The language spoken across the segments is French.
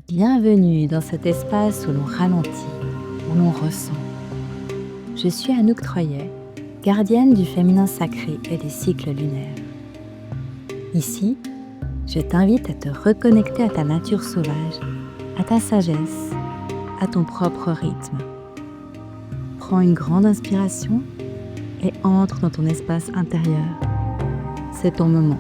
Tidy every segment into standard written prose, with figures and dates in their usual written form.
Bienvenue dans cet espace où l'on ralentit, où l'on ressent. Je suis Anouk Troyet, gardienne du féminin sacré et des cycles lunaires. Ici, je t'invite à te reconnecter à ta nature sauvage, à ta sagesse, à ton propre rythme. Prends une grande inspiration et entre dans ton espace intérieur. C'est ton moment.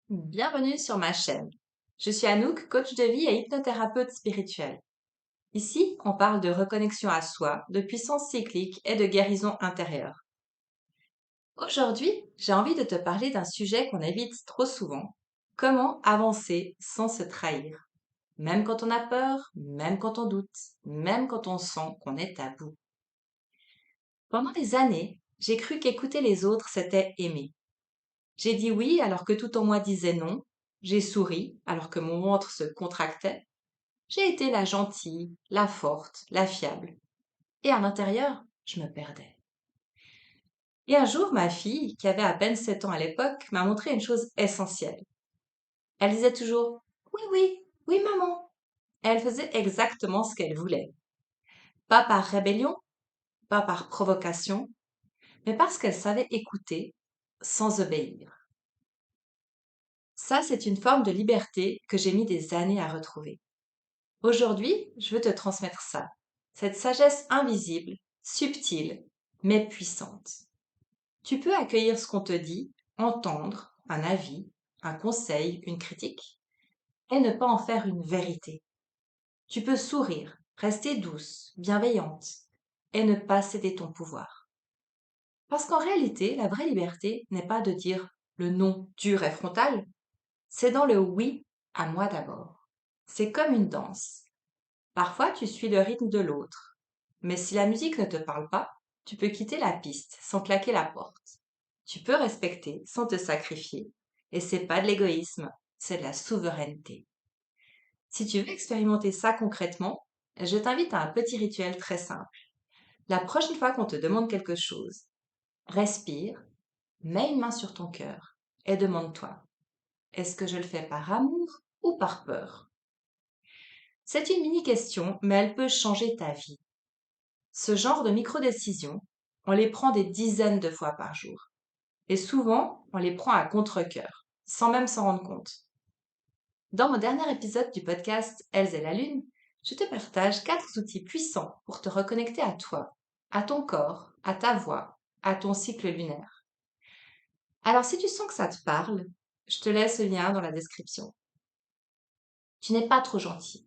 Bienvenue sur ma chaîne. Je suis Anouk, coach de vie et hypnothérapeute spirituelle. Ici, on parle de reconnexion à soi, de puissance cyclique et de guérison intérieure. Aujourd'hui, j'ai envie de te parler d'un sujet qu'on évite trop souvent. Comment avancer sans se trahir? Même quand on a peur, même quand on doute, même quand on sent qu'on est à bout. Pendant des années, j'ai cru qu'écouter les autres, c'était aimer. J'ai dit oui alors que tout en moi disait non. J'ai souri alors que mon ventre se contractait. J'ai été la gentille, la forte, la fiable. Et à l'intérieur, je me perdais. Et un jour, ma fille, qui avait à peine 7 ans à l'époque, m'a montré une chose essentielle. Elle disait toujours oui, oui, oui, maman. Et elle faisait exactement ce qu'elle voulait. Pas par rébellion, pas par provocation, mais parce qu'elle savait écouter sans obéir. Ça, c'est une forme de liberté que j'ai mis des années à retrouver. Aujourd'hui, je veux te transmettre ça, cette sagesse invisible, subtile, mais puissante. Tu peux accueillir ce qu'on te dit, entendre un avis, un conseil, une critique, et ne pas en faire une vérité. Tu peux sourire, rester douce, bienveillante, et ne pas céder ton pouvoir. Parce qu'en réalité, la vraie liberté n'est pas de dire le non dur et frontal, c'est dans le oui à moi d'abord. C'est comme une danse. Parfois, tu suis le rythme de l'autre. Mais si la musique ne te parle pas, tu peux quitter la piste sans claquer la porte. Tu peux respecter sans te sacrifier. Et c'est pas de l'égoïsme, c'est de la souveraineté. Si tu veux expérimenter ça concrètement, je t'invite à un petit rituel très simple. La prochaine fois qu'on te demande quelque chose, respire, mets une main sur ton cœur et demande-toi, est-ce que je le fais par amour ou par peur? C'est une mini-question, mais elle peut changer ta vie. Ce genre de micro-décisions, on les prend des dizaines de fois par jour. Et souvent, on les prend à contre-cœur, sans même s'en rendre compte. Dans mon dernier épisode du podcast Elles et la Lune, je te partage 4 outils puissants pour te reconnecter à toi, à ton corps, à ta voix, à ton cycle lunaire. Alors si tu sens que ça te parle, je te laisse le lien dans la description. Tu n'es pas trop gentil,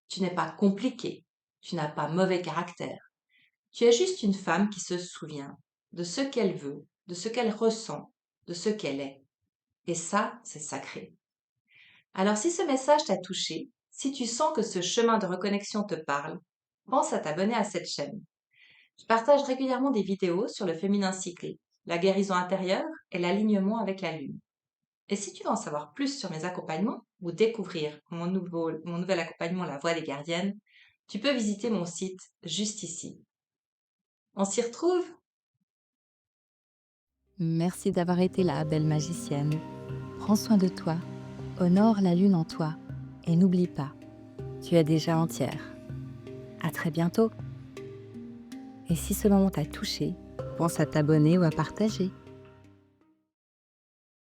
tu n'es pas compliqué, tu n'as pas mauvais caractère. Tu es juste une femme qui se souvient de ce qu'elle veut, de ce qu'elle ressent, de ce qu'elle est. Et ça, c'est sacré. Alors si ce message t'a touché, si tu sens que ce chemin de reconnexion te parle, pense à t'abonner à cette chaîne. Je partage régulièrement des vidéos sur le féminin cyclé, la guérison intérieure et l'alignement avec la lune. Et si tu veux en savoir plus sur mes accompagnements ou découvrir mon nouvel accompagnement La Voix des Gardiennes, tu peux visiter mon site juste ici. On s'y retrouve? Merci d'avoir été là, belle magicienne. Prends soin de toi, honore la lune en toi et n'oublie pas, tu es déjà entière. À très bientôt. Et si ce moment t'a touché, pense à t'abonner ou à partager.